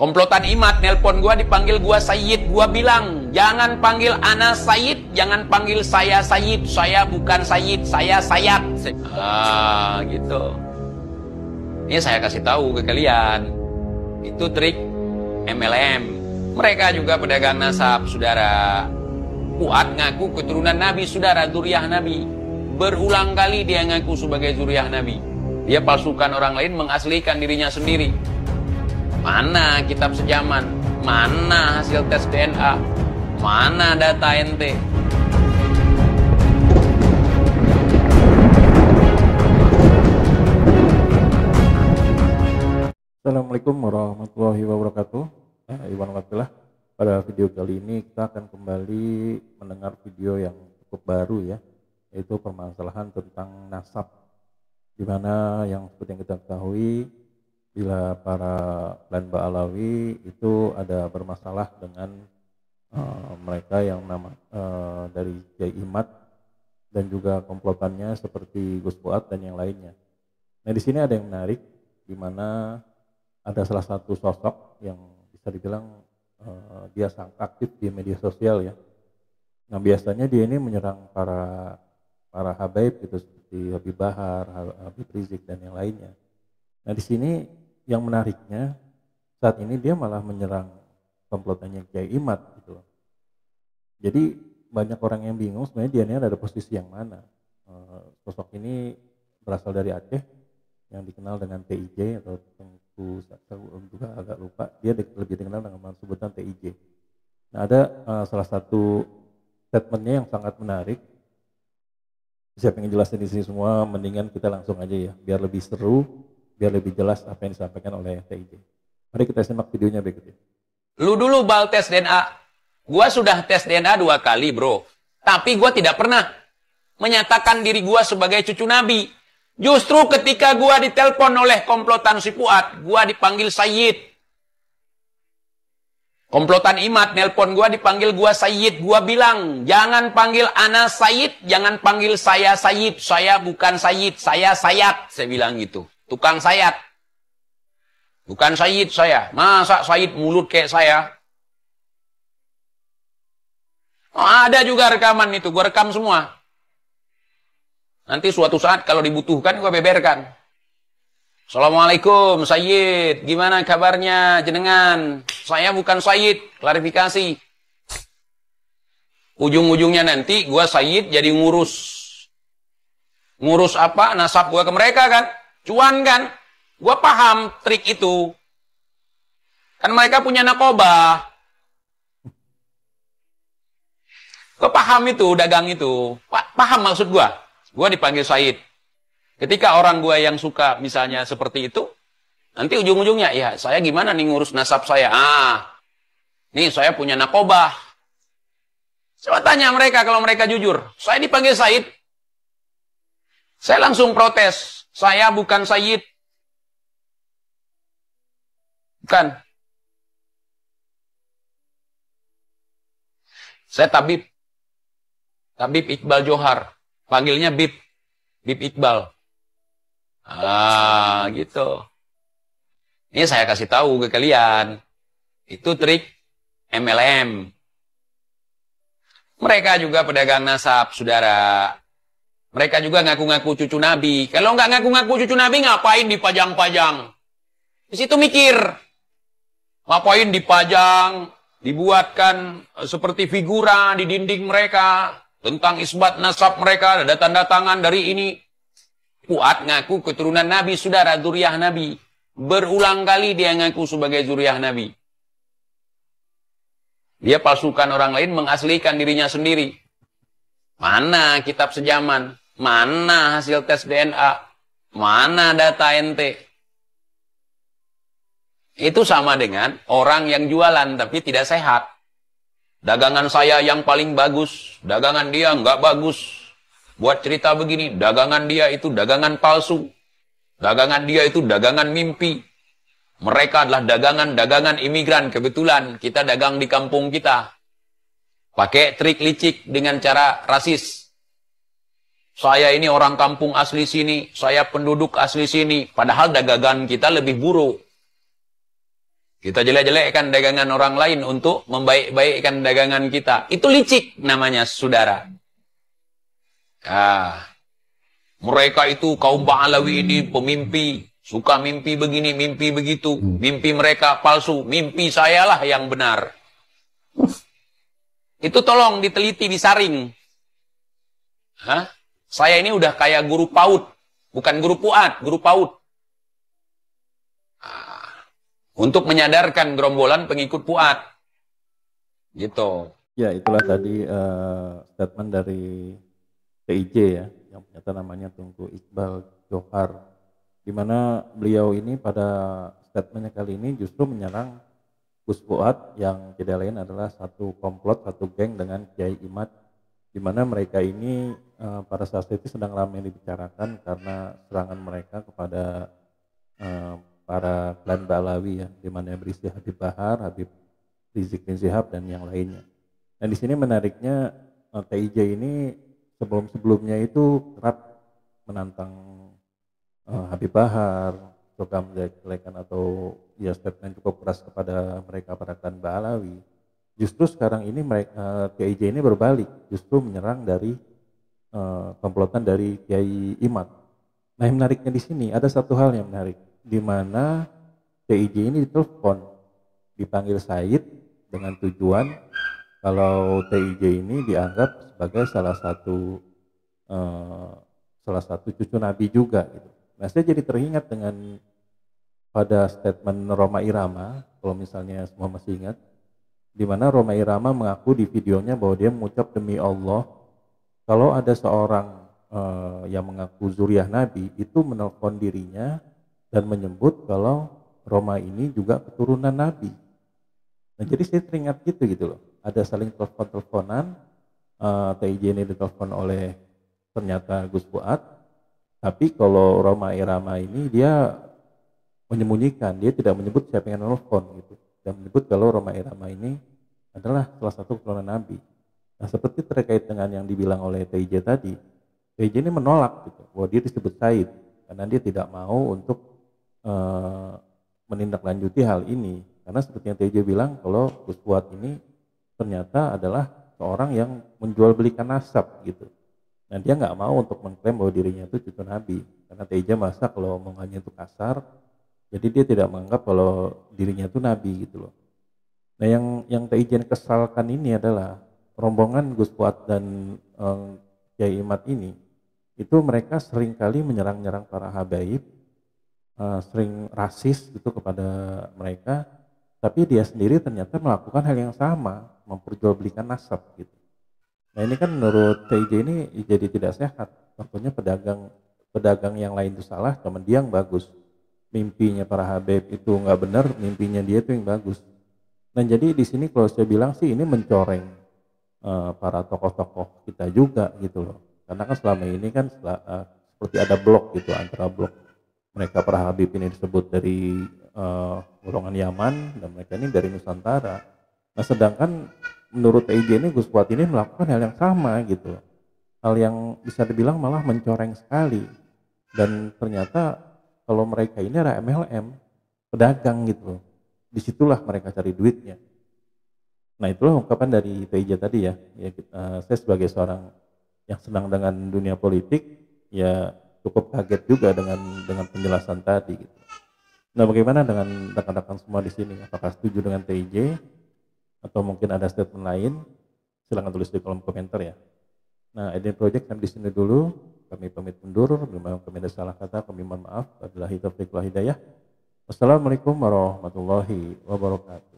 Komplotan Imat nelpon gua, dipanggil gua Sayyid, gua bilang, jangan panggil ana Sayyid, jangan panggil saya Sayyid, saya bukan Sayyid, saya Sayat. Gitu. Ini saya kasih tahu ke kalian. Itu trik MLM. Mereka juga pedagang nasab, saudara. Fuad ngaku keturunan Nabi, saudara, zuriyah Nabi. Berulang kali dia ngaku sebagai zuriyah Nabi. Dia palsukan orang lain, mengaslikan dirinya sendiri. Mana kitab sejaman? Mana hasil tes DNA? Mana data ente? Assalamualaikum warahmatullahi wabarakatuh. Iwan Wakilah. Pada video kali ini kita akan kembali mendengar video yang cukup baru ya, yaitu permasalahan tentang nasab, di mana yang seperti yang kita ketahui, bila para Lanba Alawi itu ada bermasalah dengan mereka yang dari Kiai Imat dan juga komplotannya seperti Gus Fuad dan yang lainnya. Nah, di sini ada yang menarik, di mana ada salah satu sosok yang bisa dibilang dia sangat aktif di media sosial ya. Nah, biasanya dia ini menyerang para habaib gitu, seperti Habib Bahar, Habib Rizik dan yang lainnya. Nah, di sini yang menariknya saat ini dia malah menyerang komplotannya Kiai Imat gitu loh. Jadi banyak orang yang bingung sebenarnya dia ini ada posisi yang mana. Sosok ini berasal dari Aceh yang dikenal dengan TIJ atau Tengku, saya juga agak lupa, dia lebih dikenal dengan sebutan TIJ. Nah, ada salah satu statementnya yang sangat menarik. Saya pengen jelasin di sini semua, mendingan kita langsung aja ya, biar lebih seru, biar lebih jelas apa yang disampaikan oleh TIJ. Mari kita simak videonya berikut ini. Lu dulu bal tes DNA. Gua sudah tes DNA 2 kali, bro. Tapi gua tidak pernah menyatakan diri gua sebagai cucu Nabi. Justru ketika gua ditelepon oleh komplotan si Fuad, gua dipanggil Sayyid. Komplotan Imat nelpon gua, dipanggil gua Sayyid. Gua bilang, jangan panggil ana Sayyid, jangan panggil saya Sayyid. Saya bukan Sayyid, saya Sayat. Saya bilang gitu. Tukang sayat. Bukan Sayyid saya. Masa Sayyid mulut kayak saya? Oh, ada juga rekaman itu. Gua rekam semua. Nanti suatu saat kalau dibutuhkan gua beberkan. Assalamualaikum Sayyid. Gimana kabarnya jenengan? Saya bukan Sayyid. Klarifikasi. Ujung-ujungnya nanti gua Sayyid jadi ngurus. Ngurus apa? Nasab gua ke mereka kan? Cuan kan? Gua paham trik itu. Kan mereka punya narkoba. Gua paham itu, dagang itu. Paham maksud gua. Gua dipanggil Sayyid. Ketika orang gua yang suka misalnya seperti itu, nanti ujung-ujungnya, ya saya gimana nih ngurus nasab saya? Nih saya punya narkoba. Coba tanya mereka kalau mereka jujur. Saya dipanggil Sayyid. Saya langsung protes. Saya bukan Sayyid. Bukan. Saya Tabib. Tabib Iqbal Johar. Panggilnya Bib. Bib Iqbal. Gitu. Ini saya kasih tahu ke kalian. Itu trik MLM. Mereka juga pedagang nasab, saudara. Mereka juga ngaku-ngaku cucu Nabi. Kalau nggak ngaku-ngaku cucu Nabi, ngapain dipajang-pajang? Di situ mikir. Ngapain dipajang, dibuatkan seperti figura di dinding mereka. Tentang isbat nasab mereka, ada tanda tangan dari ini. Fuad ngaku keturunan Nabi, saudara, zuriyah Nabi. Berulang kali dia ngaku sebagai zuriyah Nabi. Dia palsukan orang lain, mengaslikan dirinya sendiri. Mana kitab sejaman? Mana hasil tes DNA? Mana data ente? Itu sama dengan orang yang jualan tapi tidak sehat. Dagangan saya yang paling bagus, dagangan dia nggak bagus. Buat cerita begini, dagangan dia itu dagangan palsu. Dagangan dia itu dagangan mimpi. Mereka adalah dagangan imigran. Kebetulan kita dagang di kampung kita. Pakai trik licik dengan cara rasis. Saya ini orang kampung asli sini, saya penduduk asli sini. Padahal dagangan kita lebih buruk. Kita jelek-jelekkan dagangan orang lain untuk membaik-baikkan dagangan kita. Itu licik namanya, saudara. Mereka itu kaum Ba'alawi ini pemimpi. Suka mimpi begini, mimpi begitu. Mimpi mereka palsu. Mimpi sayalah yang benar. Itu tolong diteliti, disaring. Saya ini udah kayak guru PAUD. Bukan guru PUAD, guru PAUD. Untuk menyadarkan gerombolan pengikut PUAD. Gitu. Ya, itulah tadi statement dari TIJ ya, yang ternyata namanya Tunku Iqbal Johar, di mana beliau ini pada statementnya kali ini justru menyerang Gus Fuad yang tidak lain adalah satu komplot, satu geng dengan Kiai Imad, di mana mereka ini pada saat itu sedang ramai dibicarakan karena serangan mereka kepada para klan Ba'alawi ya, di mana berisi Habib Bahar, Habib Rizik bin Syihab dan yang lainnya. Dan di sini menariknya TIJ ini sebelum-sebelumnya itu kerap menantang Habib Bahar, suka menjelek-jelekan atau ya statement cukup keras kepada mereka para klan Ba'alawi. Justru sekarang ini TIJ ini berbalik, justru menyerang dari komplotan dari Kiai Imad. Nah, yang menariknya di sini ada satu hal yang menarik, di mana TIJ ini ditelepon, dipanggil Said dengan tujuan kalau TIJ ini dianggap sebagai salah satu cucu Nabi juga gitu. Nah, saya jadi teringat dengan pada statement Rhoma Irama, kalau misalnya semua masih ingat, di mana Rhoma Irama mengaku di videonya bahwa dia mengucap demi Allah, kalau ada seorang yang mengaku zuriyah Nabi itu menelpon dirinya dan menyebut kalau Rhoma ini juga keturunan Nabi. Nah, jadi saya teringat gitu loh. Ada saling telepon-teleponan, TIJ ini ditelepon oleh ternyata Gus Fuad, tapi kalau Rhoma Irama ini dia menyembunyikan, dia tidak menyebut siapa yang telepon gitu, dan menyebut kalau Rhoma Irama ini adalah salah satu keturunan Nabi. Nah, seperti terkait dengan yang dibilang oleh TIJ tadi, TIJ ini menolak gitu, bahwa dia disebut Said, karena dia tidak mau untuk menindaklanjuti hal ini, karena seperti yang TJ bilang kalau Gus Fuad ini ternyata adalah seorang yang menjual belikan nasab gitu. Nah, dia nggak mau untuk mengklaim bahwa dirinya itu cucu Nabi, karena TJ masa kalau omongannya itu kasar, jadi dia tidak menganggap kalau dirinya itu Nabi gitu loh. Nah, yang TJ kesalkan ini adalah rombongan Gus Fuad dan Kiai Imad ini, itu mereka seringkali menyerang-nyerang para habaib, sering rasis gitu kepada mereka, tapi dia sendiri ternyata melakukan hal yang sama, memperjualbelikan nasab gitu. Nah, ini kan menurut TIJ ini jadi tidak sehat. Contohnya pedagang yang lain itu salah, teman dia yang bagus. Mimpinya para habib itu nggak benar, mimpinya dia itu yang bagus. Nah, jadi di sini kalau saya bilang sih ini mencoreng para tokoh-tokoh kita juga gitu loh. Karena kan selama ini kan seperti ada blok gitu, antara blok mereka para habib ini disebut dari golongan Yaman dan mereka ini dari Nusantara. Nah, sedangkan menurut TIJ ini Gus Fuad ini melakukan hal yang sama gitu. Hal yang bisa dibilang malah mencoreng sekali. Dan ternyata kalau mereka ini adalah MLM, pedagang gitu. Disitulah mereka cari duitnya. Nah, itulah ungkapan dari TIJ tadi ya. Saya sebagai seorang yang senang dengan dunia politik, ya cukup kaget juga dengan penjelasan tadi gitu. Nah, bagaimana dengan rekan-rekan semua di sini? Apakah setuju dengan TIJ atau mungkin ada statement lain? Silahkan tulis di kolom komentar ya. Nah, Eden Project sampai di sini dulu. Kami pamit undur. Bila kami ada salah kata, kami mohon maaf. Wabillahi taufiq wal hidayah. Wassalamualaikum warahmatullahi wabarakatuh.